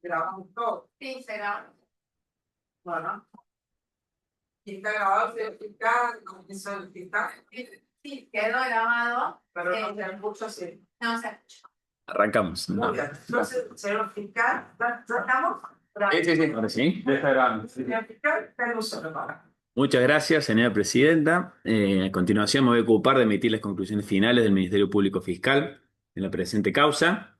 Grabamos todo. Sí, se grabó. Bueno. Y está grabado, se explica, comienzo a explicar. Sí, quedó grabado. Pero no se escucha así. No se escucha. Arrancamos. Muy bien. Entonces, señor fiscal, ¿ya estamos? Sí, ahora sí. Señor fiscal, tengo su prepara. Muchas gracias, señora presidenta. A continuación me voy a ocupar de emitir las conclusiones finales del Ministerio Público Fiscal en la presente causa.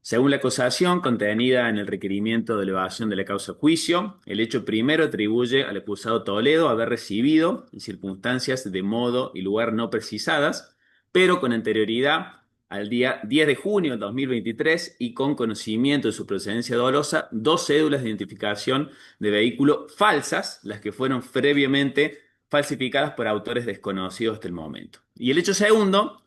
Según la acusación contenida en el requerimiento de elevación de la causa a juicio, el hecho primero atribuye al acusado Toledo haber recibido, en circunstancias de modo y lugar no precisadas, pero con anterioridad al día 10 de junio de 2023 y con conocimiento de su procedencia dolosa, dos cédulas de identificación de vehículo falsas, las que fueron previamente falsificadas por autores desconocidos hasta el momento. Y el hecho segundo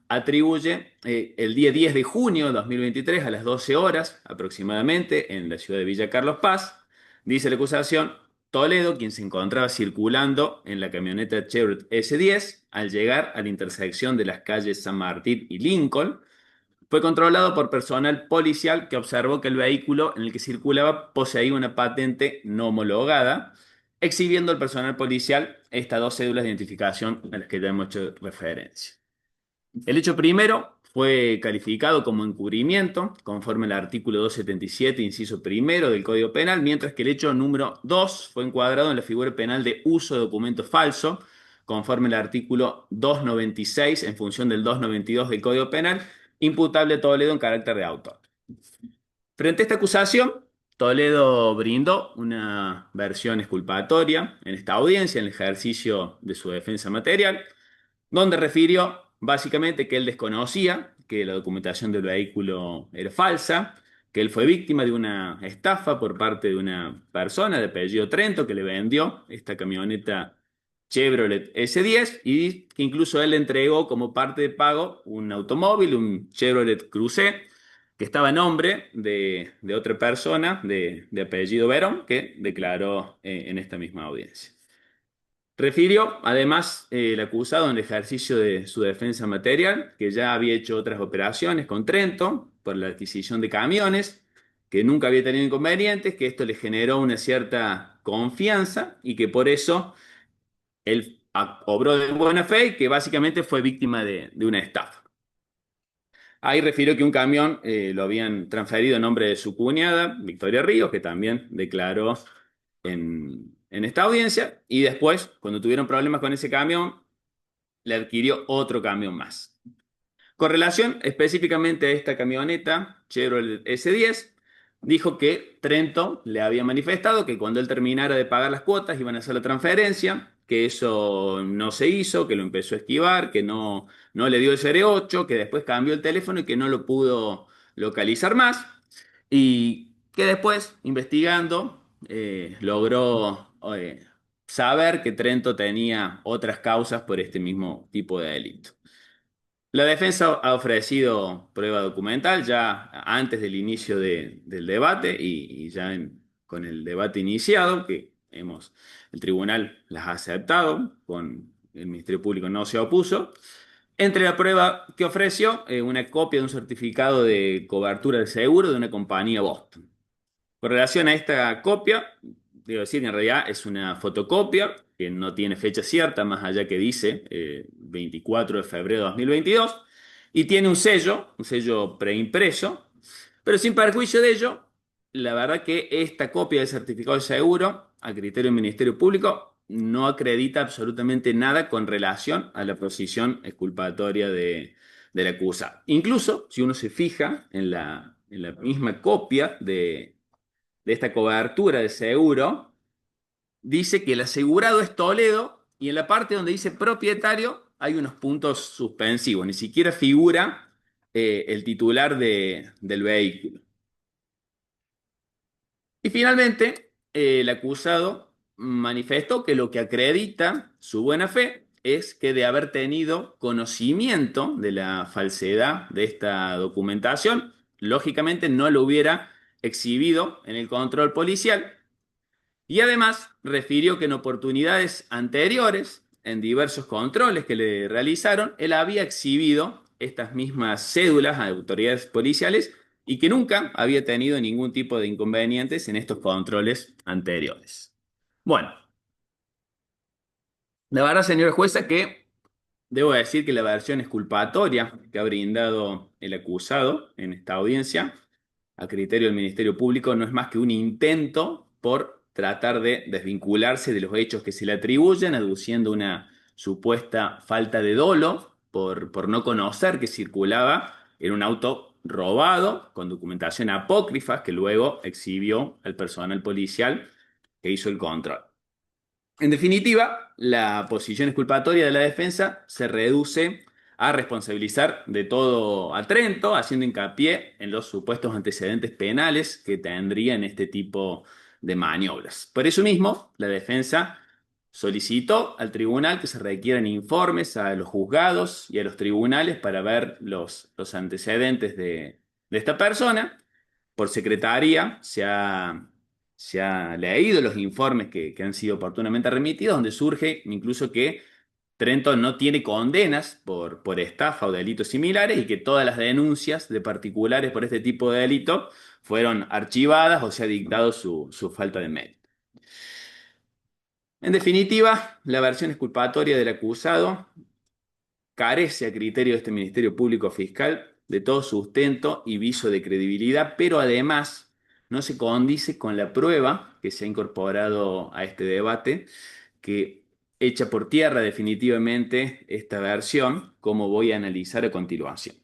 atribuye el día 10 de junio de 2023 a las 12 horas aproximadamente en la ciudad de Villa Carlos Paz, dice la acusación, Toledo, quien se encontraba circulando en la camioneta Chevrolet S10, al llegar a la intersección de las calles San Martín y Lincoln, fue controlado por personal policial que observó que el vehículo en el que circulaba poseía una patente no homologada, exhibiendo al personal policial estas dos cédulas de identificación a las que ya hemos hecho referencia. El hecho primero fue calificado como encubrimiento, conforme al artículo 277, inciso primero del Código Penal, mientras que el hecho número 2 fue encuadrado en la figura penal de uso de documento falso, conforme al artículo 296, en función del 292 del Código Penal, imputable a Toledo en carácter de autor. Frente a esta acusación, Toledo brindó una versión exculpatoria en esta audiencia, en el ejercicio de su defensa material, donde refirió básicamente que él desconocía que la documentación del vehículo era falsa, que él fue víctima de una estafa por parte de una persona de apellido Trento que le vendió esta camioneta Chevrolet S10 y que incluso él le entregó como parte de pago un automóvil, un Chevrolet Cruze, que estaba a nombre de otra persona de apellido Verón, que declaró en esta misma audiencia. Refirió, además, el acusado en el ejercicio de su defensa material, que ya había hecho otras operaciones con Trento por la adquisición de camiones, que nunca había tenido inconvenientes, que esto le generó una cierta confianza y que por eso él obró de buena fe y que básicamente fue víctima de una estafa. Ahí refirió que un camión lo habían transferido en nombre de su cuñada, Victoria Ríos, que también declaró en esta audiencia, y después, cuando tuvieron problemas con ese camión, le adquirió otro camión más. Con relación específicamente a esta camioneta, Chevrolet S10, dijo que Trento le había manifestado que cuando él terminara de pagar las cuotas iban a hacer la transferencia, que eso no se hizo, que lo empezó a esquivar, que no le dio el serie 8, que después cambió el teléfono y que no lo pudo localizar más, y que después, investigando, logró saber que Trento tenía otras causas por este mismo tipo de delito. La defensa ha ofrecido prueba documental ya antes del inicio del debate y ya con el debate iniciado, que el tribunal las ha aceptado, el Ministerio Público no se opuso. Entre la prueba que ofreció, una copia de un certificado de cobertura de seguro de una compañía Boston. Con relación a esta copia, debo decir que en realidad es una fotocopia que no tiene fecha cierta, más allá que dice 24 de febrero de 2022, y tiene un sello preimpreso, pero sin perjuicio de ello, la verdad que esta copia del certificado de seguro, a criterio del Ministerio Público, no acredita absolutamente nada con relación a la posición exculpatoria del acusado. Incluso, si uno se fija en la misma copia de esta cobertura de seguro, dice que el asegurado es Toledo y en la parte donde dice propietario hay unos puntos suspensivos, ni siquiera figura el titular del vehículo. Y finalmente, el acusado manifestó que lo que acredita su buena fe es que de haber tenido conocimiento de la falsedad de esta documentación, lógicamente no lo hubiera exhibido en el control policial. Y además refirió que en oportunidades anteriores, en diversos controles que le realizaron, él había exhibido estas mismas cédulas a autoridades policiales y que nunca había tenido ningún tipo de inconvenientes en estos controles anteriores. Bueno, la verdad, señora jueza, que debo decir que la versión exculpatoria que ha brindado el acusado en esta audiencia, a criterio del Ministerio Público, no es más que un intento por tratar de desvincularse de los hechos que se le atribuyen, aduciendo una supuesta falta de dolo por no conocer que circulaba en un auto robado con documentación apócrifa que luego exhibió al personal policial que hizo el control. En definitiva, la posición exculpatoria de la defensa se reduce a responsabilizar de todo a Trento, haciendo hincapié en los supuestos antecedentes penales que tendría en este tipo de maniobras. Por eso mismo, la defensa solicitó al tribunal que se requieran informes a los juzgados y a los tribunales para ver los antecedentes de esta persona. Por secretaría se ha leído los informes que han sido oportunamente remitidos, donde surge incluso que Trento no tiene condenas por estafa o delitos similares y que todas las denuncias de particulares por este tipo de delito fueron archivadas o se ha dictado su falta de mérito. En definitiva, la versión exculpatoria del acusado carece a criterio de este Ministerio Público Fiscal de todo sustento y viso de credibilidad, pero además no se condice con la prueba que se ha incorporado a este debate, que echa por tierra definitivamente esta versión, como voy a analizar a continuación.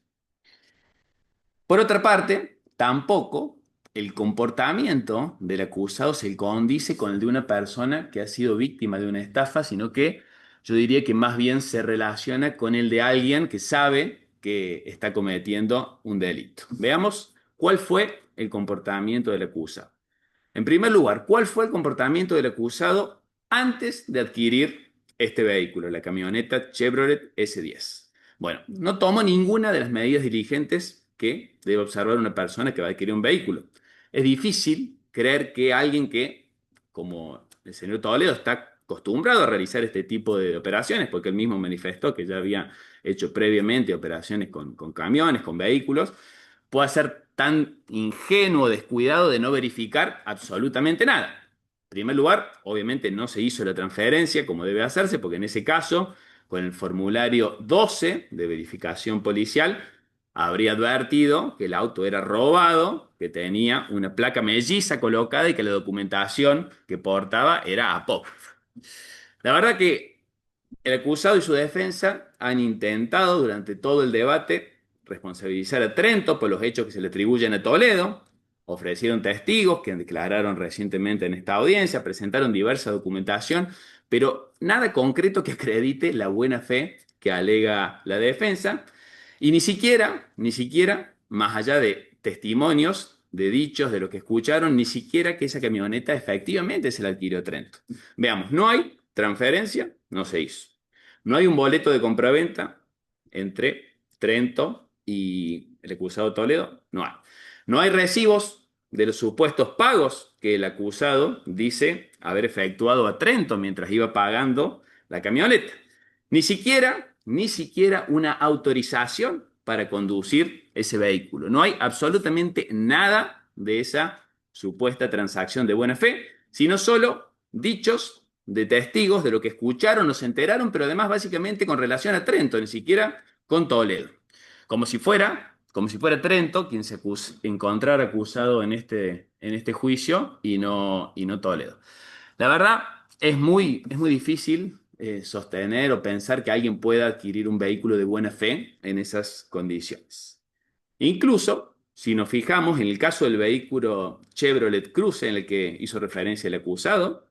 Por otra parte, tampoco el comportamiento del acusado se condice con el de una persona que ha sido víctima de una estafa, sino que yo diría que más bien se relaciona con el de alguien que sabe que está cometiendo un delito. Veamos cuál fue el comportamiento del acusado. En primer lugar, ¿cuál fue el comportamiento del acusado antes de adquirir este vehículo, la camioneta Chevrolet S10? Bueno, no tomó ninguna de las medidas diligentes que debe observar una persona que va a adquirir un vehículo. Es difícil creer que alguien que, como el señor Toledo, está acostumbrado a realizar este tipo de operaciones, porque él mismo manifestó que ya había hecho previamente operaciones con camiones, con vehículos, pueda ser tan ingenuo o descuidado de no verificar absolutamente nada. En primer lugar, obviamente no se hizo la transferencia como debe hacerse, porque en ese caso, con el formulario 12 de verificación policial, habría advertido que el auto era robado, que tenía una placa melliza colocada y que la documentación que portaba era apócrifa. La verdad que el acusado y su defensa han intentado durante todo el debate responsabilizar a Trento por los hechos que se le atribuyen a Toledo, ofrecieron testigos que declararon recientemente en esta audiencia, presentaron diversa documentación, pero nada concreto que acredite la buena fe que alega la defensa, y ni siquiera, más allá de testimonios, de dichos, de lo que escucharon, ni siquiera que esa camioneta efectivamente se la adquirió Trento. Veamos, no hay transferencia, no se hizo. No hay un boleto de compraventa entre Trento y el acusado Toledo, no hay. No hay recibos de los supuestos pagos que el acusado dice haber efectuado a Trento mientras iba pagando la camioneta. Ni siquiera una autorización para conducir ese vehículo. No hay absolutamente nada de esa supuesta transacción de buena fe, sino solo dichos de testigos de lo que escucharon o se enteraron, pero además básicamente con relación a Trento, ni siquiera con Toledo. Como si fuera Trento quien se encontrara acusado en este juicio y no Toledo. La verdad es muy difícil sostener o pensar que alguien pueda adquirir un vehículo de buena fe en esas condiciones. Incluso, si nos fijamos en el caso del vehículo Chevrolet Cruze en el que hizo referencia el acusado,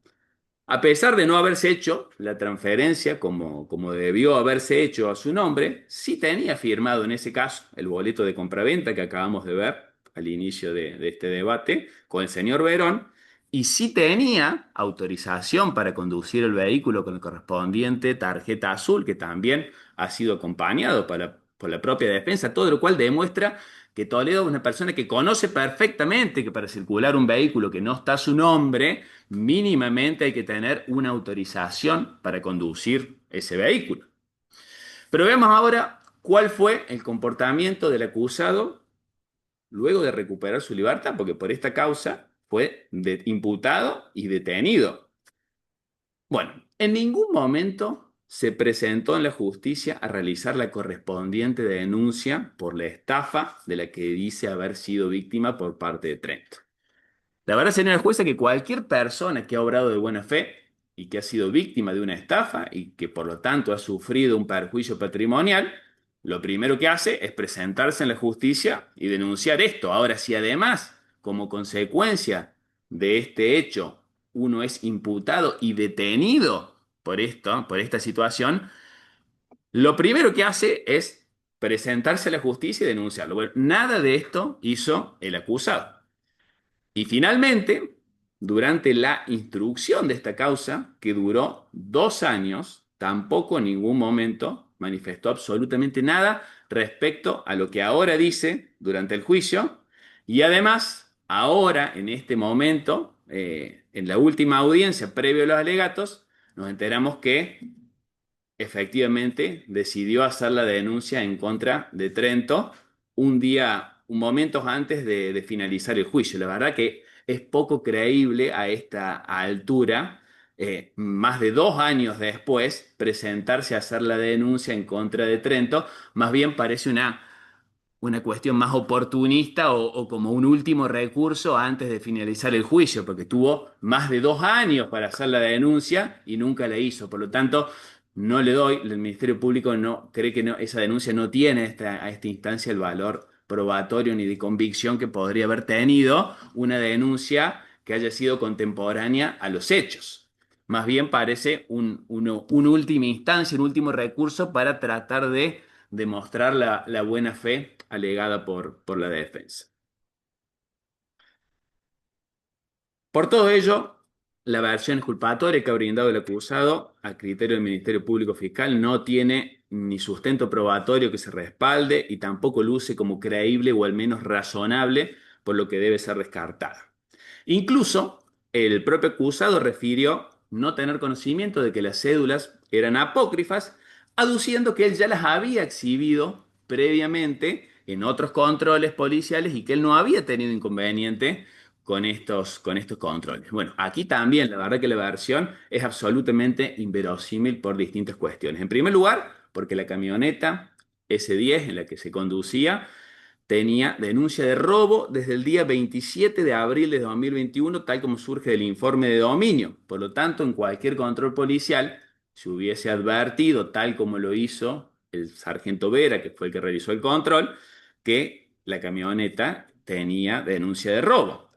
a pesar de no haberse hecho la transferencia como debió haberse hecho a su nombre, sí tenía firmado en ese caso el boleto de compraventa que acabamos de ver al inicio de este debate con el señor Verón, y sí tenía autorización para conducir el vehículo con el correspondiente tarjeta azul, que también ha sido acompañado por la propia defensa, todo lo cual demuestra que Toledo es una persona que conoce perfectamente que para circular un vehículo que no está a su nombre, mínimamente hay que tener una autorización para conducir ese vehículo. Pero veamos ahora cuál fue el comportamiento del acusado luego de recuperar su libertad, porque por esta causa fue imputado y detenido. Bueno, en ningún momento se presentó en la justicia a realizar la correspondiente denuncia por la estafa de la que dice haber sido víctima por parte de Trento. La verdad, señora jueza, que cualquier persona que ha obrado de buena fe y que ha sido víctima de una estafa y que por lo tanto ha sufrido un perjuicio patrimonial, lo primero que hace es presentarse en la justicia y denunciar esto. Ahora, si además, como consecuencia de este hecho, uno es imputado y detenido por esto, por esta situación, lo primero que hace es presentarse a la justicia y denunciarlo. Bueno, nada de esto hizo el acusado. Y finalmente, durante la instrucción de esta causa, que duró 2 años, tampoco en ningún momento manifestó absolutamente nada respecto a lo que ahora dice durante el juicio. Y además, ahora, en este momento, en la última audiencia previo a los alegatos, nos enteramos que efectivamente decidió hacer la denuncia en contra de Trento un momentos antes de finalizar el juicio. La verdad que es poco creíble a esta altura, más de 2 años después, presentarse a hacer la denuncia en contra de Trento. Más bien parece una cuestión más oportunista o como un último recurso antes de finalizar el juicio, porque tuvo más de 2 años para hacer la denuncia y nunca la hizo. Por lo tanto, no le doy, el Ministerio Público no cree que esa denuncia no tiene a esta instancia el valor probatorio ni de convicción que podría haber tenido una denuncia que haya sido contemporánea a los hechos. Más bien parece una última instancia, un último recurso para tratar de demostrar la buena fe alegada por la defensa. Por todo ello, la versión exculpatoria que ha brindado el acusado a criterio del Ministerio Público Fiscal no tiene ni sustento probatorio que se respalde y tampoco luce como creíble o al menos razonable, por lo que debe ser descartada. Incluso el propio acusado refirió no tener conocimiento de que las cédulas eran apócrifas, aduciendo que él ya las había exhibido previamente en otros controles policiales y que él no había tenido inconveniente con estos controles. Bueno, aquí también la verdad que la versión es absolutamente inverosímil por distintas cuestiones. En primer lugar, porque la camioneta S10 en la que se conducía tenía denuncia de robo desde el día 27 de abril de 2021, tal como surge del informe de dominio. Por lo tanto, en cualquier control policial se hubiese advertido, tal como lo hizo el sargento Vera, que fue el que realizó el control, que la camioneta tenía denuncia de robo.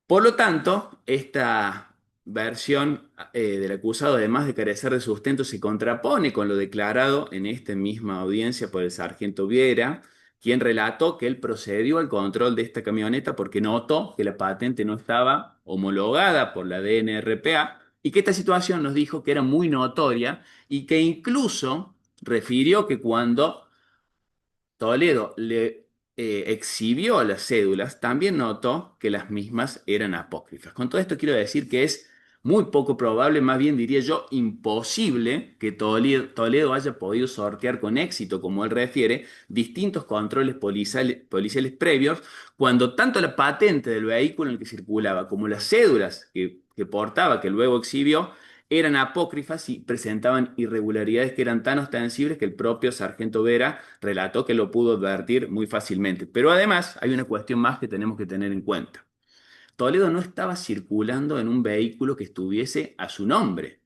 Por lo tanto, esta versión del acusado, además de carecer de sustento, se contrapone con lo declarado en esta misma audiencia por el sargento Viera, quien relató que él procedió al control de esta camioneta porque notó que la patente no estaba homologada por la DNRPA y que esta situación nos dijo que era muy notoria y que incluso refirió que cuando Toledo le exhibió las cédulas, también notó que las mismas eran apócrifas. Con todo esto quiero decir que es muy poco probable, más bien diría yo, imposible que Toledo haya podido sortear con éxito, como él refiere, distintos controles policiales previos, cuando tanto la patente del vehículo en el que circulaba como las cédulas que portaba, que luego exhibió, eran apócrifas y presentaban irregularidades que eran tan ostensibles que el propio sargento Vera relató que lo pudo advertir muy fácilmente. Pero además hay una cuestión más que tenemos que tener en cuenta. Toledo no estaba circulando en un vehículo que estuviese a su nombre.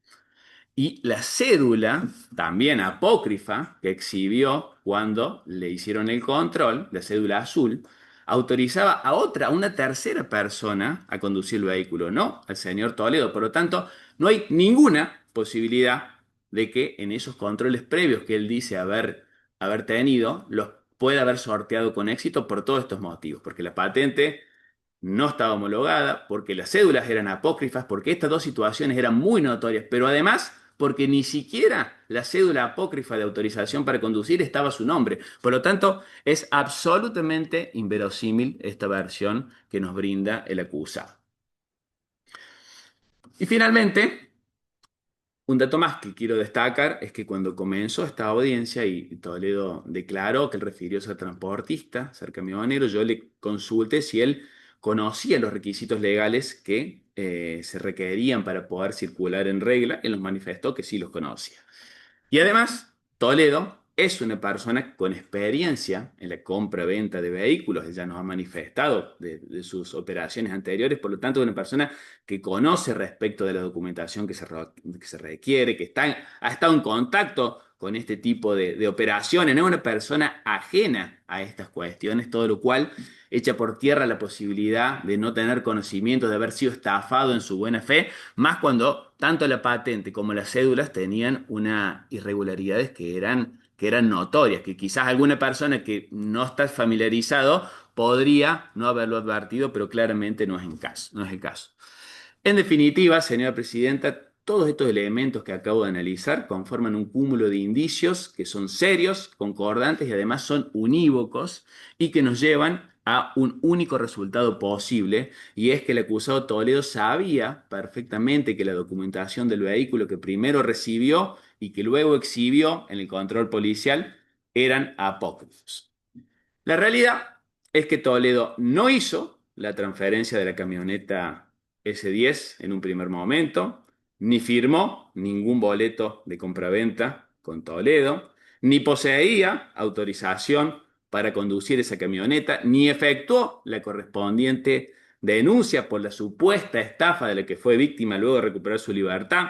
Y la cédula, también apócrifa, que exhibió cuando le hicieron el control, la cédula azul, autorizaba a una tercera persona a conducir el vehículo, no al señor Toledo. Por lo tanto, no hay ninguna posibilidad de que en esos controles previos que él dice haber tenido, los pueda haber sorteado con éxito por todos estos motivos, porque la patente no estaba homologada, porque las cédulas eran apócrifas, porque estas dos situaciones eran muy notorias, pero además porque ni siquiera la cédula apócrifa de autorización para conducir estaba a su nombre. Por lo tanto, es absolutamente inverosímil esta versión que nos brinda el acusado. Y finalmente, Un dato más que quiero destacar es que cuando comenzó esta audiencia y Toledo declaró que él refirió ser transportista, ser camionero, yo le consulté si él conocía los requisitos legales que se requerían para poder circular en regla. Él nos manifestó que sí los conocía. Y además, Toledo es una persona con experiencia en la compra-venta de vehículos, ella nos ha manifestado de sus operaciones anteriores, por lo tanto, es una persona que conoce respecto de la documentación que se requiere, ha estado en contacto con este tipo de operaciones, no es una persona ajena a estas cuestiones, todo lo cual echa por tierra la posibilidad de no tener conocimiento, de haber sido estafado en su buena fe, más cuando tanto la patente como las cédulas tenían unas irregularidades que eran notorias, que quizás alguna persona que no está familiarizado podría no haberlo advertido, pero claramente no es el caso. En definitiva, señora presidenta, todos estos elementos que acabo de analizar conforman un cúmulo de indicios que son serios, concordantes y además son unívocos y que nos llevan a un único resultado posible, y es que el acusado Toledo sabía perfectamente que la documentación del vehículo que primero recibió y que luego exhibió en el control policial eran apócrifos. La realidad es que Toledo no hizo la transferencia de la camioneta S10 en un primer momento, ni firmó ningún boleto de compraventa con Toledo, ni poseía autorización para conducir esa camioneta, ni efectuó la correspondiente denuncia por la supuesta estafa de la que fue víctima luego de recuperar su libertad,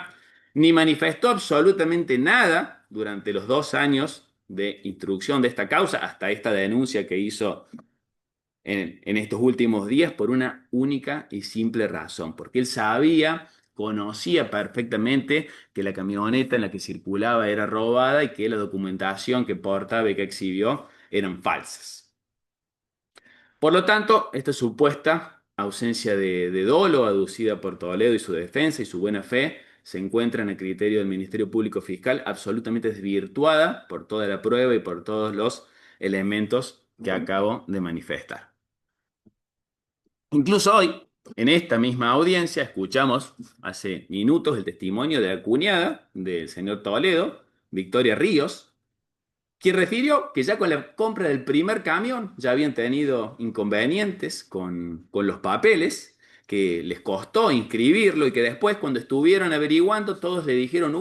ni manifestó absolutamente nada durante los 2 años de instrucción de esta causa hasta esta denuncia que hizo en estos últimos días por una única y simple razón, porque él conocía perfectamente que la camioneta en la que circulaba era robada y que la documentación que portaba y que exhibió eran falsas. Por lo tanto, esta supuesta ausencia de dolo aducida por Toledo y su defensa y su buena fe se encuentra en el criterio del Ministerio Público Fiscal absolutamente desvirtuada por toda la prueba y por todos los elementos que acabo de manifestar. Incluso hoy, en esta misma audiencia, escuchamos hace minutos el testimonio de la cuñada del señor Toledo, Victoria Ríos, quien refirió que ya con la compra del primer camión ya habían tenido inconvenientes con los papeles, que les costó inscribirlo y que después cuando estuvieron averiguando todos le dijeron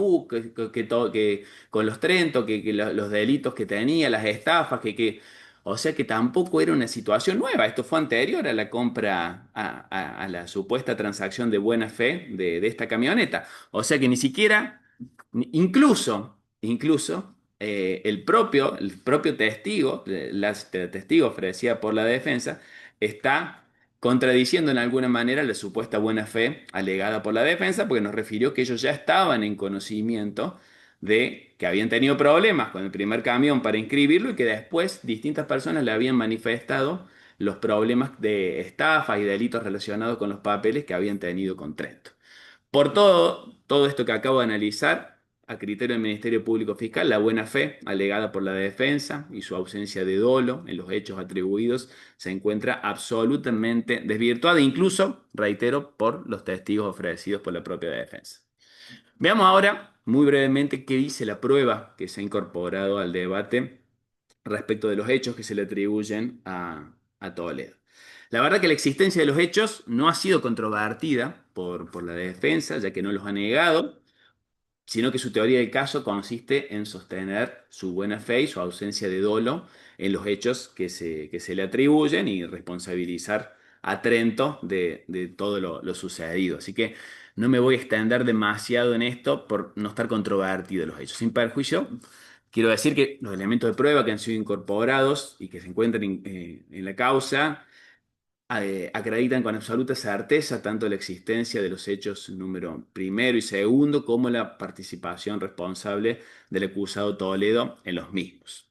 que con los Trento, los delitos que tenía, las estafas, o sea que tampoco era una situación nueva, esto fue anterior a la compra, a la supuesta transacción de buena fe de esta camioneta, o sea que ni siquiera, incluso el propio testigo, la testigo ofrecida por la defensa, está contradiciendo en alguna manera la supuesta buena fe alegada por la defensa, porque nos refirió que ellos ya estaban en conocimiento de que habían tenido problemas con el primer camión para inscribirlo y que después distintas personas le habían manifestado los problemas de estafa y delitos relacionados con los papeles que habían tenido con Trento. Por todo esto que acabo de analizar, a criterio del Ministerio Público Fiscal, la buena fe alegada por la defensa y su ausencia de dolo en los hechos atribuidos se encuentra absolutamente desvirtuada, incluso, reitero, por los testigos ofrecidos por la propia defensa. Veamos ahora, muy brevemente, qué dice la prueba que se ha incorporado al debate respecto de los hechos que se le atribuyen a Toledo. La verdad que la existencia de los hechos no ha sido controvertida por la defensa, ya que no los ha negado, sino que su teoría del caso consiste en sostener su buena fe y su ausencia de dolo en los hechos que se le atribuyen y responsabilizar a Trento de todo lo sucedido. Así que no me voy a extender demasiado en esto por no estar controvertido los hechos. Sin perjuicio, quiero decir que los elementos de prueba que han sido incorporados y que se encuentran en la causa acreditan con absoluta certeza tanto la existencia de los hechos número primero y segundo como la participación responsable del acusado Toledo en los mismos.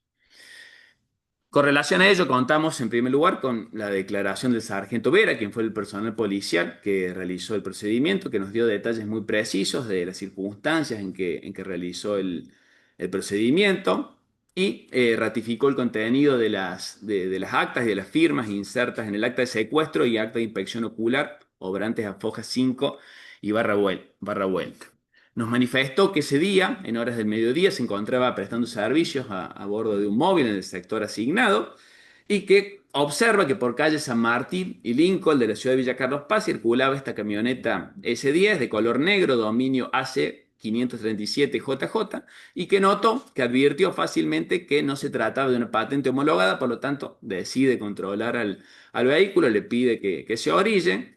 Con relación a ello, contamos en primer lugar con la declaración del sargento Vera, quien fue el personal policial que realizó el procedimiento, que nos dio detalles muy precisos de las circunstancias en que realizó el procedimiento y ratificó el contenido de las actas y de las firmas insertas en el acta de secuestro y acta de inspección ocular, obrantes a foja 5 y barra vuelta. Nos manifestó que ese día, en horas del mediodía, se encontraba prestando servicios a bordo de un móvil en el sector asignado y que observa que por calle San Martín y Lincoln de la ciudad de Villa Carlos Paz circulaba esta camioneta S10 de color negro, dominio AC 537 JJ, y que notó que advirtió fácilmente que no se trataba de una patente homologada, por lo tanto decide controlar al vehículo, le pide que se orille,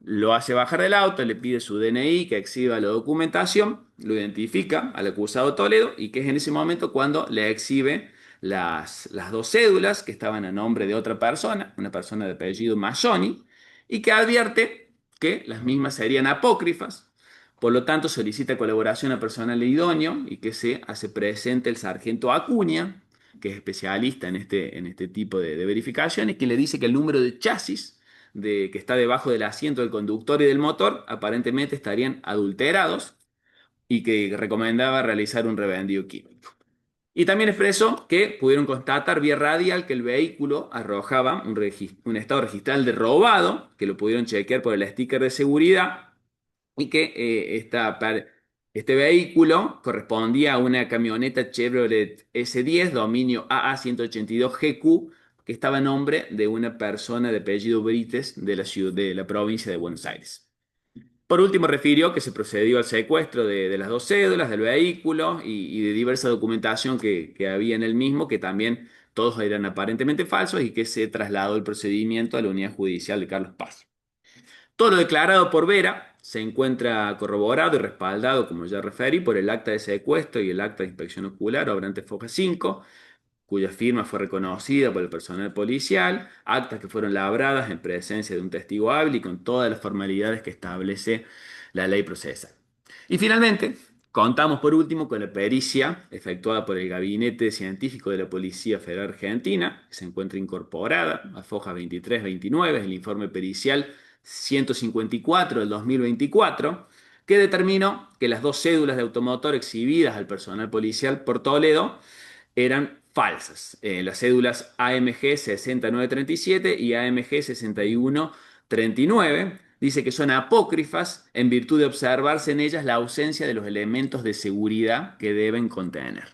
lo hace bajar del auto, le pide su DNI, que exhiba la documentación, lo identifica al acusado Toledo y que es en ese momento cuando le exhibe las dos cédulas que estaban a nombre de otra persona, una persona de apellido Mazzoni, y que advierte que las mismas serían apócrifas. Por lo tanto, solicita colaboración a personal idóneo y que se hace presente el sargento Acuña, que es especialista en este tipo de verificaciones, que le dice que el número de chasis que está debajo del asiento del conductor y del motor aparentemente estarían adulterados y que recomendaba realizar un revendido químico. Y también expresó que pudieron constatar vía radial que el vehículo arrojaba un estado registral de robado, que lo pudieron chequear por el sticker de seguridad y que este vehículo correspondía a una camioneta Chevrolet S10 dominio AA182GQ que estaba a nombre de una persona de apellido Brites de la ciudad, de la provincia de Buenos Aires. Por último, refirió que se procedió al secuestro de las dos cédulas del vehículo y de diversa documentación que había en el mismo, que también todos eran aparentemente falsos y que se trasladó el procedimiento a la unidad judicial de Carlos Paz. Todo lo declarado por Vera se encuentra corroborado y respaldado, como ya referí, por el acta de secuestro y el acta de inspección ocular obrante Foja 5, cuya firma fue reconocida por el personal policial, actas que fueron labradas en presencia de un testigo hábil y con todas las formalidades que establece la ley procesal. Y finalmente, contamos por último con la pericia efectuada por el Gabinete Científico de la Policía Federal Argentina, que se encuentra incorporada a Foja 23-29, es el informe pericial 154 del 2024, que determinó que las dos cédulas de automotor exhibidas al personal policial por Toledo eran falsas. Las cédulas AMG 6937 y AMG 6139 dice que son apócrifas en virtud de observarse en ellas la ausencia de los elementos de seguridad que deben contener.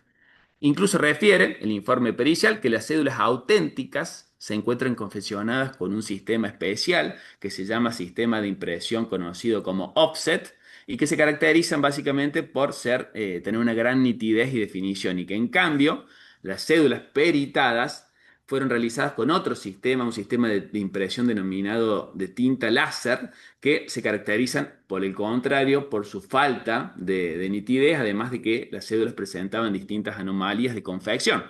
Incluso refiere el informe pericial que las cédulas auténticas se encuentran confeccionadas con un sistema especial que se llama sistema de impresión conocido como offset y que se caracterizan básicamente por tener una gran nitidez y definición y que en cambio las cédulas peritadas fueron realizadas con otro sistema, un sistema de impresión denominado de tinta láser, que se caracterizan, por el contrario, por su falta de nitidez, además de que las cédulas presentaban distintas anomalías de confección.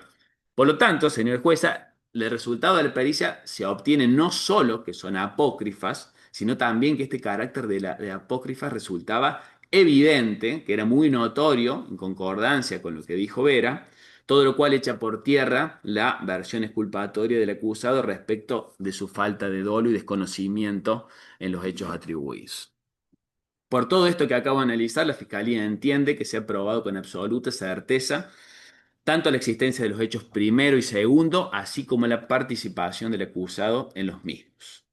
Por lo tanto, señor jueza, el resultado de la pericia se obtiene no solo que son apócrifas, sino también que este carácter de apócrifas resultaba evidente, que era muy notorio, en concordancia con lo que dijo Vera, todo lo cual echa por tierra la versión exculpatoria del acusado respecto de su falta de dolo y desconocimiento en los hechos atribuidos. Por todo esto que acabo de analizar, la Fiscalía entiende que se ha probado con absoluta certeza tanto la existencia de los hechos primero y segundo, así como la participación del acusado en los mismos.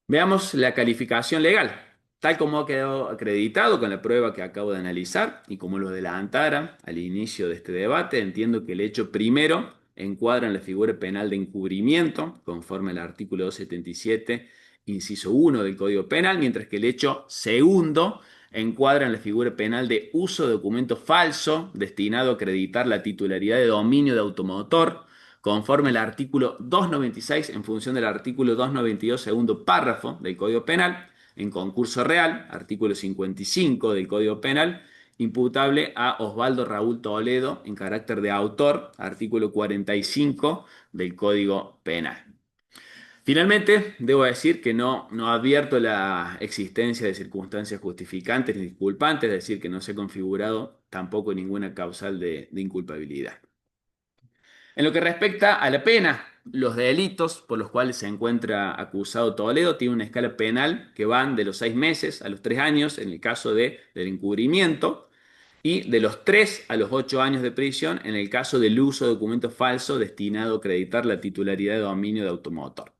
Veamos la calificación legal. Tal como ha quedado acreditado con la prueba que acabo de analizar y como lo adelantara al inicio de este debate, entiendo que el hecho primero encuadra en la figura penal de encubrimiento, conforme al artículo 277, inciso 1 del Código Penal, mientras que el hecho segundo encuadra en la figura penal de uso de documento falso destinado a acreditar la titularidad de dominio de automotor, conforme al artículo 296 en función del artículo 292 segundo párrafo del Código Penal, en concurso real, artículo 55 del Código Penal, imputable a Osvaldo Raúl Toledo en carácter de autor, artículo 45 del Código Penal. Finalmente, debo decir que no advierto la existencia de circunstancias justificantes ni disculpantes, es decir, que no se ha configurado tampoco ninguna causal de inculpabilidad. En lo que respecta a la pena, los delitos por los cuales se encuentra acusado Toledo tienen una escala penal que van de los 6 meses a los 3 años en el caso del encubrimiento y de los 3 a los 8 años de prisión en el caso del uso de documento falso destinado a acreditar la titularidad de dominio de automotor.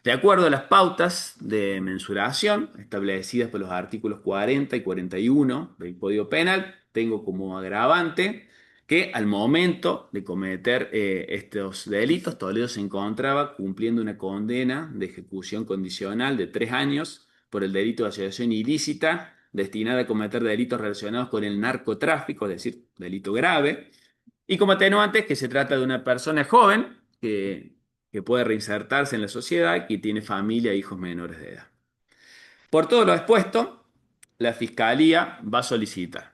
De acuerdo a las pautas de mensuración establecidas por los artículos 40 y 41 del Código Penal, tengo como agravante que al momento de cometer estos delitos, Toledo se encontraba cumpliendo una condena de ejecución condicional de 3 años por el delito de asociación ilícita destinada a cometer delitos relacionados con el narcotráfico, es decir, delito grave, y como atenuante que se trata de una persona joven que puede reinsertarse en la sociedad y que tiene familia e hijos menores de edad. Por todo lo expuesto, la Fiscalía va a solicitar,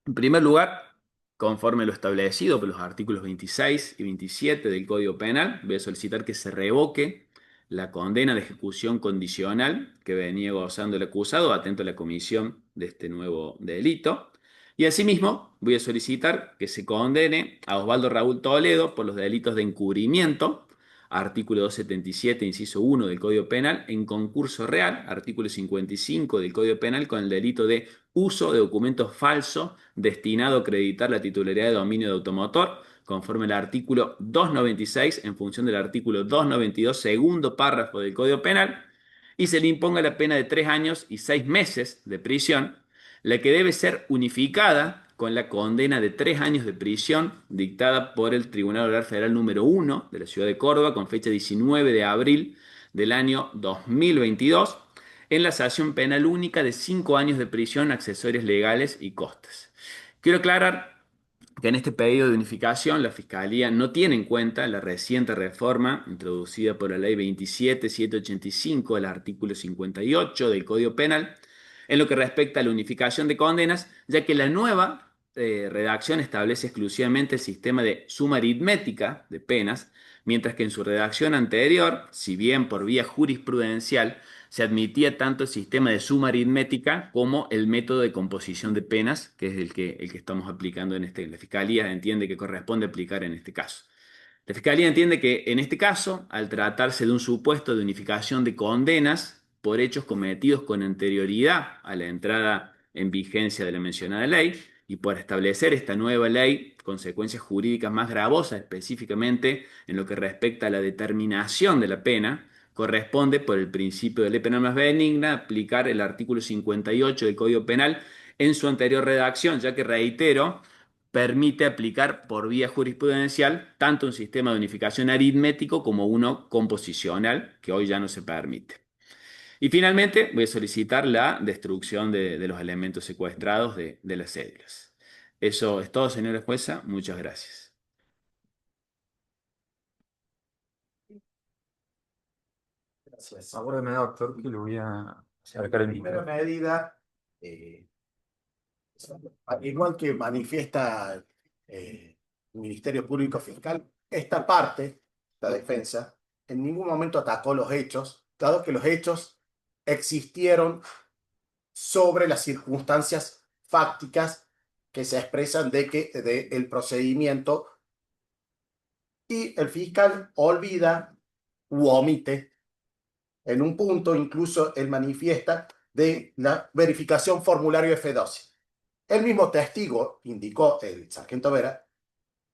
en primer lugar, conforme lo establecido por los artículos 26 y 27 del Código Penal, voy a solicitar que se revoque la condena de ejecución condicional que venía gozando el acusado atento a la comisión de este nuevo delito. Y asimismo, voy a solicitar que se condene a Osvaldo Raúl Toledo por los delitos de encubrimiento, artículo 277, inciso 1 del Código Penal, en concurso real, artículo 55 del Código Penal, con el delito de uso de documentos falsos destinado a acreditar la titularidad de dominio de automotor, conforme al artículo 296 en función del artículo 292, segundo párrafo del Código Penal, y se le imponga la pena de 3 años y 6 meses de prisión, la que debe ser unificada con la condena de 3 años de prisión dictada por el Tribunal Oral Federal número 1 de la ciudad de Córdoba con fecha 19 de abril del año 2022 en la sanción penal única de 5 años de prisión, accesorios legales y costas. Quiero aclarar que en este pedido de unificación la Fiscalía no tiene en cuenta la reciente reforma introducida por la Ley 27.785 del artículo 58 del Código Penal en lo que respecta a la unificación de condenas, ya que la nueva redacción establece exclusivamente el sistema de suma aritmética de penas, mientras que en su redacción anterior, si bien por vía jurisprudencial, se admitía tanto el sistema de suma aritmética como el método de composición de penas, que es el que estamos aplicando la Fiscalía entiende que corresponde aplicar en este caso. La Fiscalía entiende que en este caso, al tratarse de un supuesto de unificación de condenas por hechos cometidos con anterioridad a la entrada en vigencia de la mencionada ley, y por establecer esta nueva ley consecuencias jurídicas más gravosas, específicamente en lo que respecta a la determinación de la pena, corresponde, por el principio de ley penal más benigna, aplicar el artículo 58 del Código Penal en su anterior redacción, ya que, reitero, permite aplicar por vía jurisprudencial tanto un sistema de unificación aritmético como uno composicional, que hoy ya no se permite. Y finalmente voy a solicitar la destrucción de los elementos secuestrados de las cédulas. Eso es todo, señora jueza. Muchas gracias. Gracias. Aguárdeme, doctor, que le voy a acercar el Primera micrófono. medida, eh, al igual que manifiesta el Ministerio Público Fiscal, esta parte, la defensa, en ningún momento atacó los hechos, dado que los hechos existieron sobre las circunstancias fácticas que se expresan de el procedimiento, y el fiscal olvida u omite. En un punto incluso él manifiesta de la verificación formulario F12. El mismo testigo, indicó el sargento Vera,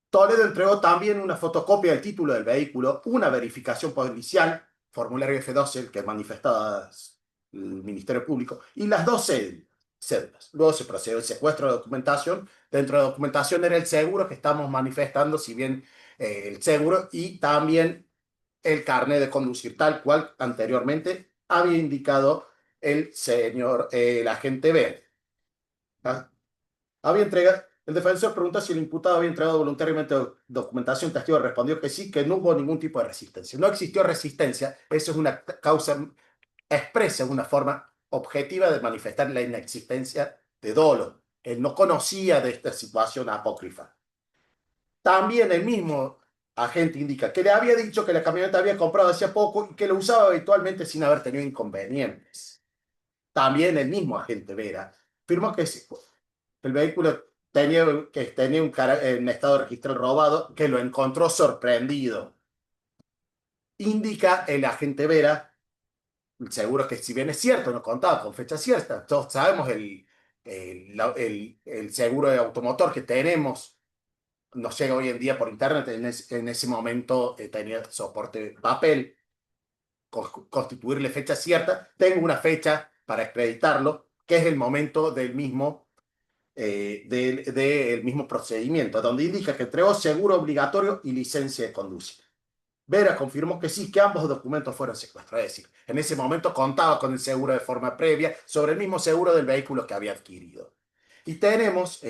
Toledo entregó también una fotocopia del título del vehículo, una verificación policial, formulario F12, el que manifestaba el Ministerio Público, y las dos cédulas. Luego se procedió el secuestro de documentación. Dentro de la documentación era el seguro que estamos manifestando, si bien el seguro y también el carnet de conducir, tal cual anteriormente había indicado el agente B. ¿Ah? El defensor pregunta si el imputado había entregado voluntariamente documentación. El testigo respondió que sí, que no hubo ningún tipo de resistencia. No existió resistencia. Eso es una causa expresa, una forma objetiva de manifestar la inexistencia de dolo. Él no conocía de esta situación apócrifa. También el mismo agente indica que le había dicho que la camioneta había comprado hacía poco y que lo usaba habitualmente sin haber tenido inconvenientes. También el mismo agente Vera afirmó que el vehículo tenía un estado de registro robado, que lo encontró sorprendido. Indica el agente Vera, seguro que si bien es cierto, no contaba con fecha cierta, todos sabemos el seguro de automotor que tenemos nos llega hoy en día por internet, en ese momento tenía soporte papel, constituirle fecha cierta, tengo una fecha para acreditarlo, que es el momento del mismo procedimiento, donde indica que entregó seguro obligatorio y licencia de conducir. Vera confirmó que sí, que ambos documentos fueron secuestrados. Es decir, en ese momento contaba con el seguro de forma previa sobre el mismo seguro del vehículo que había adquirido. Y tenemos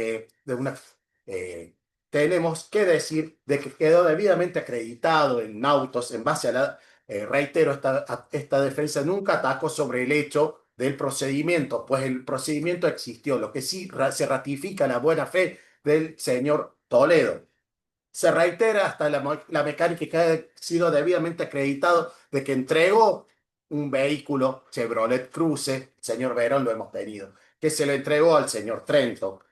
que decir de que quedó debidamente acreditado en autos en base a reitero, esta defensa nunca atacó sobre el hecho del procedimiento, pues el procedimiento existió. Lo que sí se ratifica la buena fe del señor Toledo. Se reitera hasta la mecánica que ha sido debidamente acreditado de que entregó un vehículo Chevrolet Cruze, el señor Verón lo hemos tenido, que se lo entregó al señor Trento.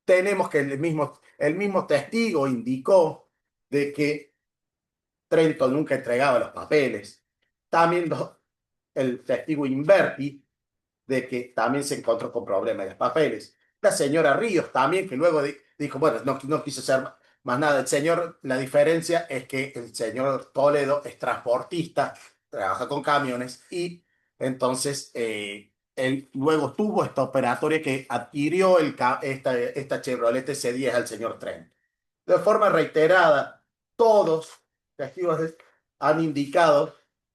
Tenemos que el mismo testigo indicó de que Trento nunca entregaba los papeles. También el testigo Inverti de que también se encontró con problemas de los papeles. La señora Ríos también, que luego dijo, bueno, no quiso hacer más nada. La diferencia es que el señor Toledo es transportista, trabaja con camiones y entonces él luego tuvo esta operatoria que adquirió esta Chevrolet S10 al señor Trent. De forma reiterada, todos testigos han indicado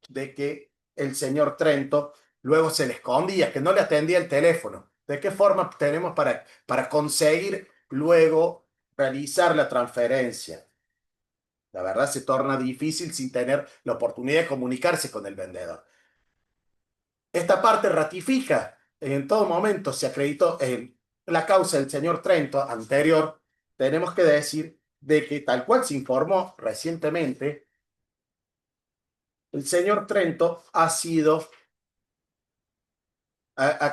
de que el señor Trento luego se le escondía, que no le atendía el teléfono. ¿De qué forma tenemos para conseguir luego realizar la transferencia? La verdad se torna difícil sin tener la oportunidad de comunicarse con el vendedor. Esta parte ratifica, en todo momento se acreditó en la causa del señor Trento anterior. Tenemos que decir de que tal cual se informó recientemente, el señor Trento ha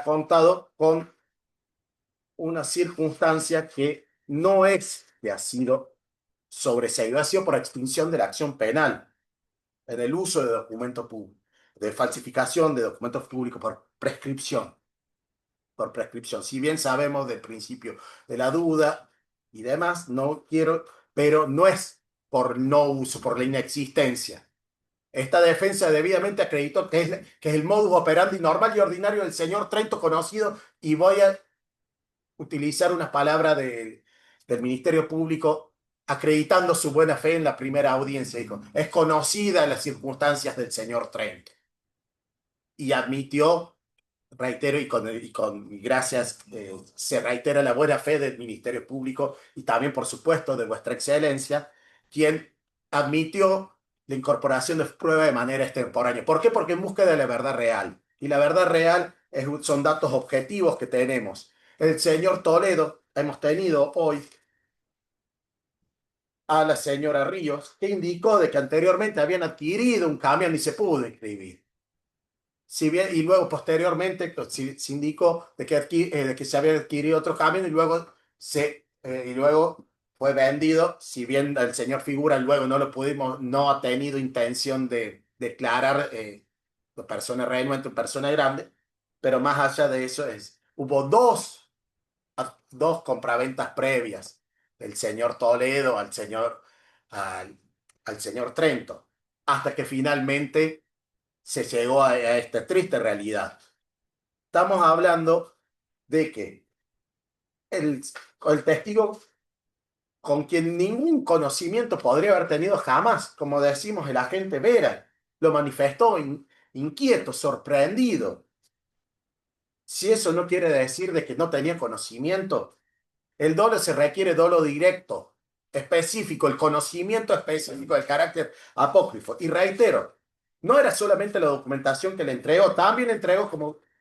contado con una circunstancia que no es que ha sido sobreseído, ha sido por extinción de la acción penal en el uso de documentos públicos, de falsificación de documentos públicos por prescripción. Por prescripción. Si bien sabemos del principio de la duda y demás, pero no es por no uso, por la inexistencia. Esta defensa debidamente acreditó que es el modus operandi normal y ordinario del señor Trento conocido, y voy a utilizar una palabra del Ministerio Público acreditando su buena fe en la primera audiencia. Dijo, es conocida las circunstancias del señor Trento. Y admitió, reitero, y gracias, se reitera la buena fe del Ministerio Público y también, por supuesto, de vuestra excelencia, quien admitió la incorporación de prueba de manera extemporánea. ¿Por qué? Porque en búsqueda de la verdad real. Y la verdad real son datos objetivos que tenemos. El señor Toledo, hemos tenido hoy a la señora Ríos, que indicó de que anteriormente habían adquirido un camión y se pudo inscribir. Si bien, y luego posteriormente se indicó de que se había adquirido otro camión y luego fue vendido. Si bien el señor figura luego no ha tenido intención de declarar persona renuente o persona grande, pero más allá de eso hubo dos compraventas previas del señor Toledo al, al señor Trento, hasta que finalmente se llegó a esta triste realidad. Estamos hablando de que el testigo con quien ningún conocimiento podría haber tenido jamás, como decimos el agente Vera, lo manifestó inquieto, sorprendido. Si eso no quiere decir de que no tenía conocimiento, el dolo se requiere dolo directo, específico, el conocimiento específico del carácter apócrifo. Y reitero, no era solamente la documentación que le entregó, también entregó,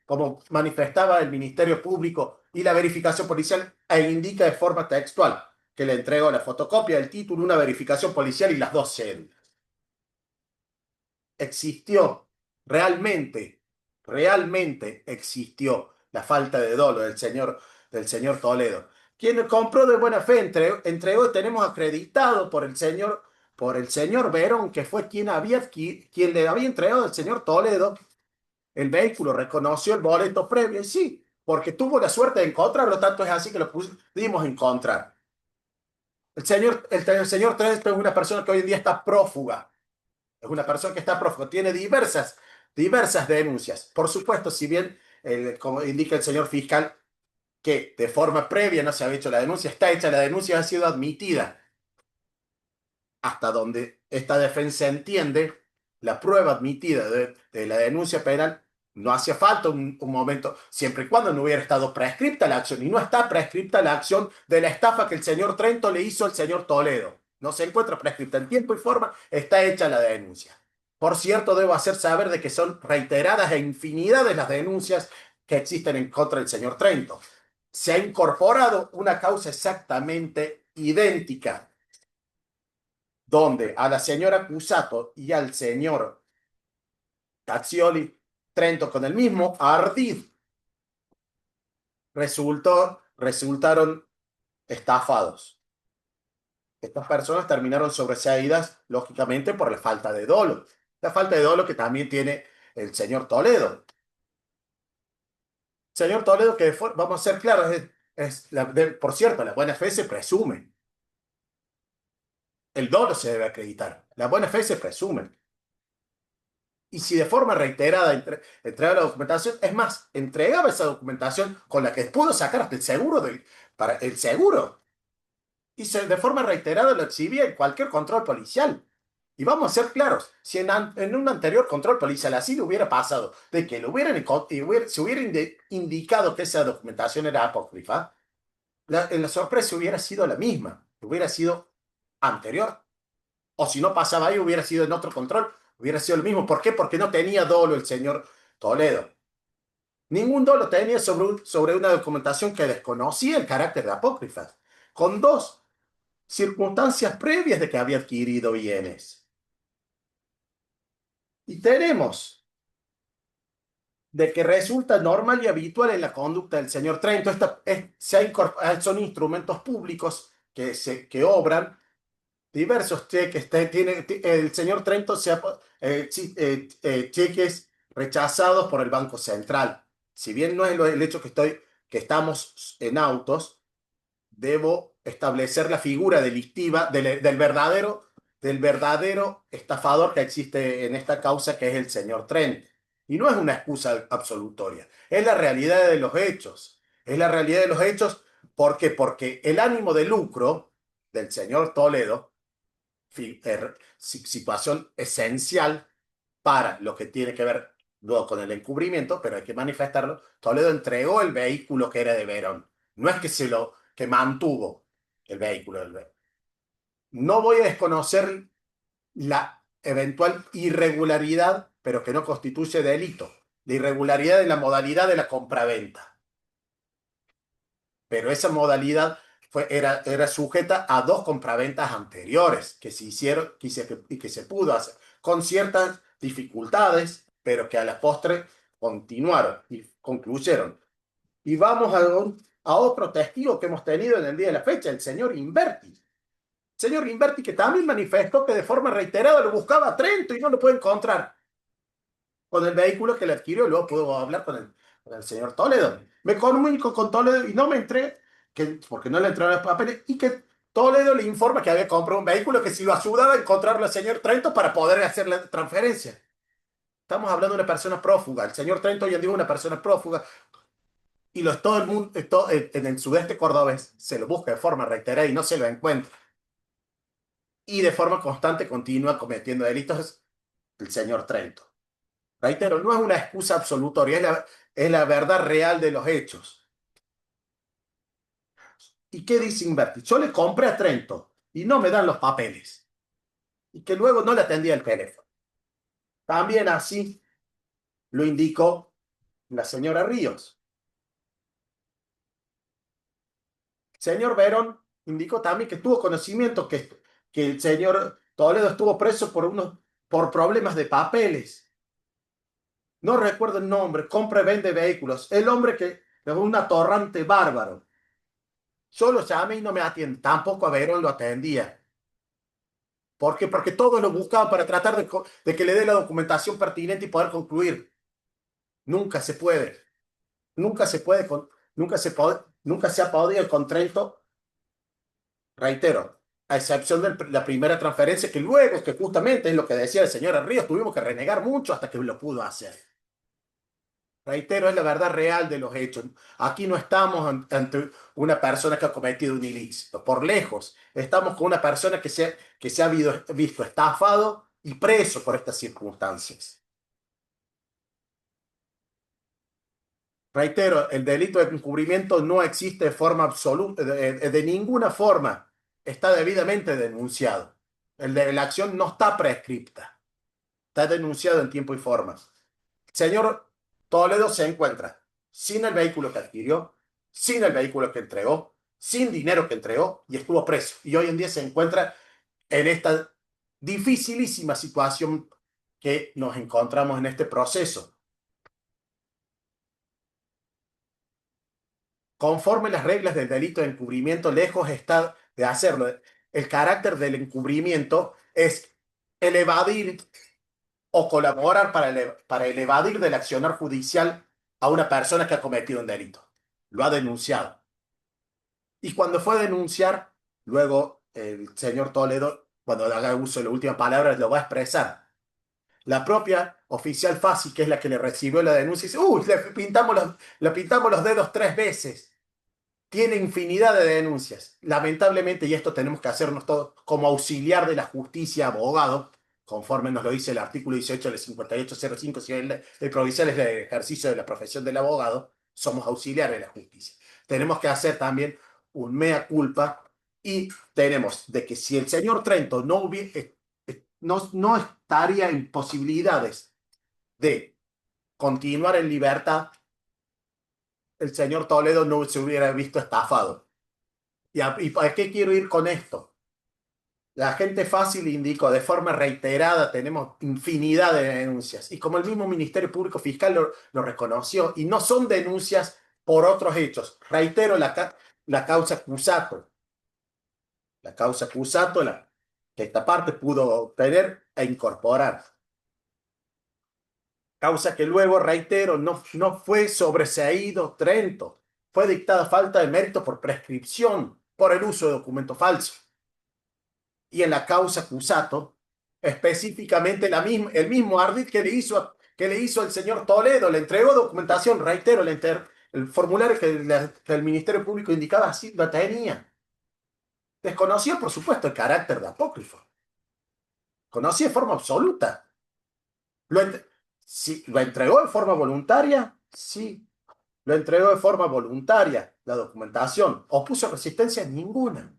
como manifestaba el Ministerio Público y la verificación policial, e indica de forma textual que le entregó la fotocopia del título, una verificación policial y las dos cédulas. Existió, realmente existió la falta de dolo del señor Toledo. Quien compró de buena fe entregó, tenemos acreditado por el señor Verón, que fue quien le había entregado al señor Toledo el vehículo, reconoció el boleto previo, y sí, porque tuvo la suerte de encontrarlo, tanto es así que lo pudimos encontrar. El señor Trento es una persona que hoy en día está prófuga. Es una persona que está prófuga. Tiene diversas denuncias. Por supuesto, si bien, como indica el señor fiscal, que de forma previa no se había hecho la denuncia, está hecha la denuncia, ha sido admitida. Hasta donde esta defensa entiende, la prueba admitida de la denuncia penal, no hacía falta un momento, siempre y cuando no hubiera estado prescripta la acción, y no está prescripta la acción de la estafa que el señor Trento le hizo al señor Toledo. No se encuentra prescripta en tiempo y forma, está hecha la denuncia. Por cierto, debo hacer saber de que son reiteradas e infinidad de las denuncias que existen en contra del señor Trento. Se ha incorporado una causa exactamente idéntica donde a la señora Cusato y al señor Cazzioli Trento con el mismo ardid resultaron estafados. Estas personas terminaron sobreseídas, lógicamente, por la falta de dolo. La falta de dolo que también tiene el señor Toledo. Señor Toledo, que vamos a ser claros, por cierto, la buena fe se presume. El dolo se debe acreditar. La buena fe se presume. Y si de forma reiterada entregaba la documentación, es más, entregaba esa documentación con la que pudo sacar hasta el seguro para el seguro. Y de forma reiterada lo exhibía en cualquier control policial. Y vamos a ser claros, si en un anterior control policial así le hubiera pasado, de que se hubiera indicado que esa documentación era apócrifa, la sorpresa hubiera sido la misma, hubiera sido anterior. O si no pasaba ahí, hubiera sido en otro control, hubiera sido el mismo. ¿Por qué? Porque no tenía dolo el señor Toledo. Ningún dolo tenía sobre una documentación que desconocía el carácter de apócrifas, con dos circunstancias previas de que había adquirido bienes. Y tenemos de que resulta normal y habitual en la conducta del señor Trento. Son instrumentos públicos que obran diversos cheques. El señor Trento cheques rechazados por el Banco Central. Si bien no es el hecho que estamos en autos, debo establecer la figura delictiva del verdadero estafador que existe en esta causa, que es el señor Trent. Y no es una excusa absolutoria, es la realidad de los hechos. Es la realidad de los hechos. ¿Por qué? Porque el ánimo de lucro del señor Toledo, situación esencial para lo que tiene que ver luego con el encubrimiento, pero hay que manifestarlo. Toledo entregó el vehículo que era de Verón. No es que mantuvo el vehículo del Verón. No voy a desconocer la eventual irregularidad, pero que no constituye delito, la irregularidad en la modalidad de la compraventa. Pero esa modalidad era sujeta a dos compraventas anteriores que se hicieron y que se pudo hacer con ciertas dificultades, pero que a la postre continuaron y concluyeron. Y vamos a otro testigo que hemos tenido en el día de la fecha, el señor Inverti. Señor Inverti, que también manifestó que de forma reiterada lo buscaba a Trento y no lo puede encontrar con el vehículo que le adquirió. Luego puedo hablar con el señor Toledo. Me comunico con Toledo y no me entré, porque no le entraron los papeles, y que Toledo le informa que había comprado un vehículo, que si lo ayudaba a encontrarlo al señor Trento para poder hacer la transferencia. Estamos hablando de una persona prófuga. El señor Trento hoy en día es una persona prófuga. Y todo el mundo, en el sudeste cordobés, se lo busca de forma reiterada y no se lo encuentra. Y de forma constante continúa cometiendo delitos el señor Trento. Reitero, no es una excusa absolutoria, es la verdad real de los hechos. ¿Y qué dice Inverti? Yo le compré a Trento y no me dan los papeles. Y que luego no le atendía el teléfono. También así lo indicó la señora Ríos. Señor Verón indicó también que tuvo conocimiento que el señor Toledo estuvo preso por problemas de papeles. No recuerdo el nombre, compra y vende vehículos. El hombre que es un atorrante bárbaro. Yo lo llamé y no me atiende. Tampoco a Verón lo atendía. ¿Por qué? Porque todos lo buscaban para tratar de que le dé la documentación pertinente y poder concluir. Nunca se puede. Nunca se puede. Nunca se ha podido con Trento. Reitero, a excepción de la primera transferencia, que luego, que justamente es lo que decía el señor Ríos, tuvimos que renegar mucho hasta que lo pudo hacer. Reitero, es la verdad real de los hechos. Aquí no estamos ante una persona que ha cometido un ilícito, por lejos. Estamos con una persona que se ha visto estafado y preso por estas circunstancias. Reitero, el delito de encubrimiento no existe de forma absoluta, de ninguna forma. Está debidamente denunciado. El de la acción no está prescripta. Está denunciado en tiempo y forma. Señor Toledo se encuentra sin el vehículo que adquirió, sin el vehículo que entregó, sin dinero que entregó y estuvo preso. Y hoy en día se encuentra en esta dificilísima situación que nos encontramos en este proceso. Conforme las reglas del delito de encubrimiento, lejos está de hacerlo. El carácter del encubrimiento es el evadir o colaborar para el evadir del accionar judicial a una persona que ha cometido un delito. Lo ha denunciado. Y cuando fue a denunciar, luego el señor Toledo, cuando haga uso de la última palabra, lo va a expresar. La propia oficial Fassi, que es la que le recibió la denuncia, dice, uy, le pintamos los dedos 3 veces. Tiene infinidad de denuncias. Lamentablemente, y esto tenemos que hacernos todos como auxiliar de la justicia, abogado, conforme nos lo dice el artículo 18 del 5805, si el provincial es el ejercicio de la profesión del abogado, somos auxiliares de la justicia. Tenemos que hacer también un mea culpa y tenemos de que si el señor Trento no estaría en posibilidades de continuar en libertad, el señor Toledo no se hubiera visto estafado. ¿Y para qué quiero ir con esto? La gente fácil indicó de forma reiterada, tenemos infinidad de denuncias. Y como el mismo Ministerio Público Fiscal lo reconoció, y no son denuncias por otros hechos. Reitero la causa Cusato. La causa Cusato, que esta parte pudo obtener e incorporar. Causa que luego, reitero, no fue sobreseído Trento. Fue dictada falta de mérito por prescripción, por el uso de documento falso. Y en la causa Cusato, específicamente el mismo ardid que le hizo al señor Toledo, le entregó documentación, reitero, el formulario que el Ministerio Público indicaba así lo tenía. Desconocía, por supuesto, el carácter de apócrifo. Conocía de forma absoluta. Sí, ¿lo entregó de forma voluntaria? Sí, lo entregó de forma voluntaria, la documentación. ¿Opuso resistencia? Ninguna.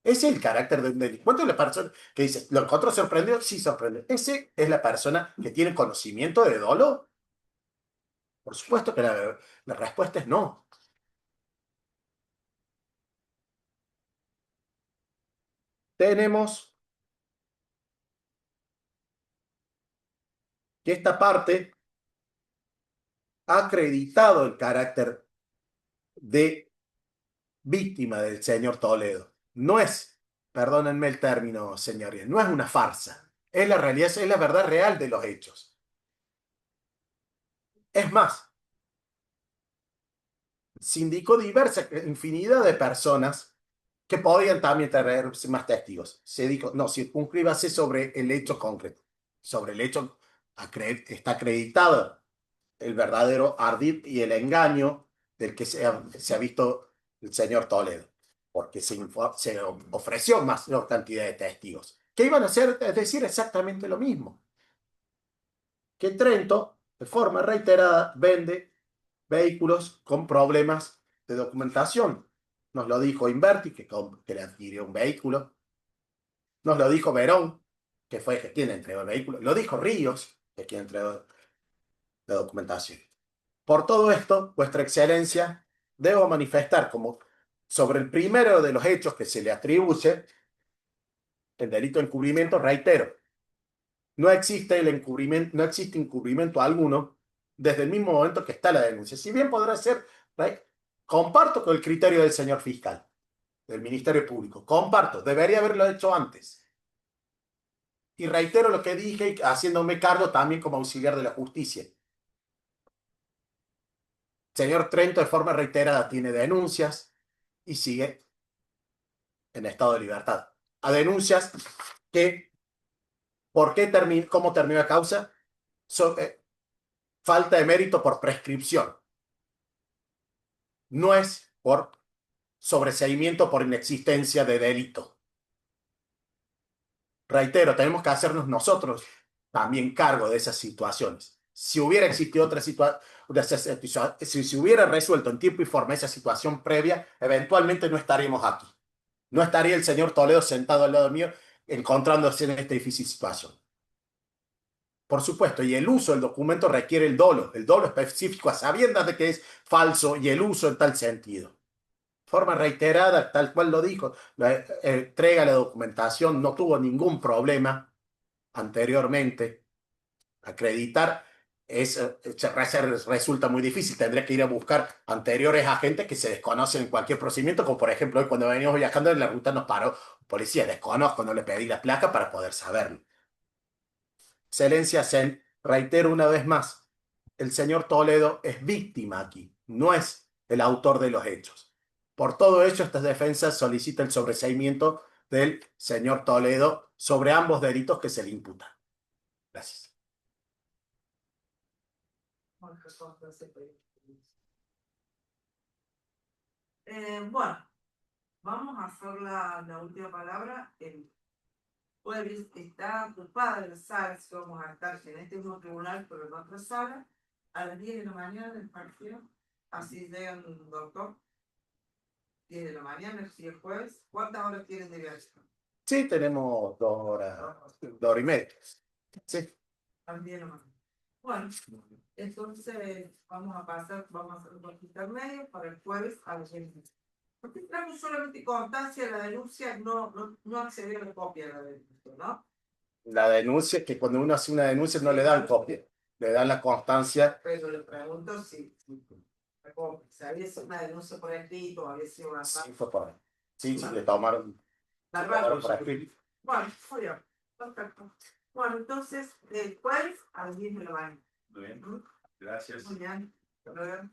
Ese es el carácter de un delincuente, la persona que dice, ¿lo encontró sorprendido? Sí, sorprendido. Ese es la persona que tiene conocimiento de dolo. Por supuesto que la respuesta es no. Tenemos que esta parte ha acreditado el carácter de víctima del señor Toledo. No es, perdónenme el término, señoría, no es una farsa. Es la realidad, es la verdad real de los hechos. Es más, se indicó infinidad de personas que podían también traer más testigos. Se dijo, no, circunscríbase sobre el hecho concreto. Sobre el hecho está acreditado el verdadero ardid y el engaño del que se ha visto el señor Toledo, porque se ofreció más cantidad de testigos, que iban a hacer, es decir, exactamente lo mismo. Que Trento, de forma reiterada, vende vehículos con problemas de documentación. Nos lo dijo Inverti, que le adquirió un vehículo. Nos lo dijo Verón, que fue quien entregó el vehículo. Lo dijo Ríos, que quien entregó la documentación. Por todo esto, Vuestra Excelencia, debo manifestar como sobre el primero de los hechos que se le atribuye, el delito de encubrimiento, reitero, no existe encubrimiento alguno desde el mismo momento que está la denuncia. Si bien podrá ser, comparto con el criterio del señor fiscal, del Ministerio Público, comparto, debería haberlo hecho antes. Y reitero lo que dije, haciéndome cargo también como auxiliar de la justicia. Señor Trento, de forma reiterada, tiene denuncias y sigue en estado de libertad. a denuncias que, ¿cómo terminó la causa? Falta de mérito por prescripción. No es por sobreseimiento por inexistencia de delito. Reitero, tenemos que hacernos nosotros también cargo de esas situaciones. Si hubiera existido otra situación, si se hubiera resuelto en tiempo y forma esa situación previa, eventualmente no estaríamos aquí. No estaría el señor Toledo sentado al lado mío encontrándose en esta difícil situación. Por supuesto, y el uso del documento requiere el dolo específico a sabiendas de que es falso y el uso en tal sentido. Forma reiterada, tal cual lo dijo, la entrega la documentación, no tuvo ningún problema anteriormente. Acreditar resulta muy difícil, tendría que ir a buscar anteriores agentes que se desconocen en cualquier procedimiento, como por ejemplo hoy cuando veníamos viajando en la ruta nos paró policía, desconozco, no le pedí la placa para poder saberlo. Excelencia Sen, reitero una vez más, el señor Toledo es víctima aquí, no es el autor de los hechos. Por todo ello, esta defensa solicita el sobreseimiento del señor Toledo sobre ambos delitos que se le imputan. Gracias. Bueno, vamos a hacer la última palabra. El jueves está ocupada la sala, si vamos a estar en este mismo tribunal, pero en otra sala, a las 10 de la mañana del partido. Así llega un doctor. 10 de la mañana, si el jueves. ¿Cuántas horas tienen de viaje? Sí, tenemos 2 horas y media. Sí. A las 10 de la mañana. Bueno, entonces vamos a hacer un corte intermedio para el jueves a las 10. Porque traemos solamente constancia de la denuncia, no acceder a la copia de la denuncia, ¿no? La denuncia es que cuando uno hace una denuncia no le dan copia, le dan la constancia. Pero le pregunto si había sido una denuncia por escrito, había sido una... Sí, fue por ahí. Sí, le tomaron por escrito. Bueno, fue bien. Perfecto. Bueno, entonces, el jueves a las 10 de la mañana. Muy bien. Gracias. Muy bien. Hasta luego.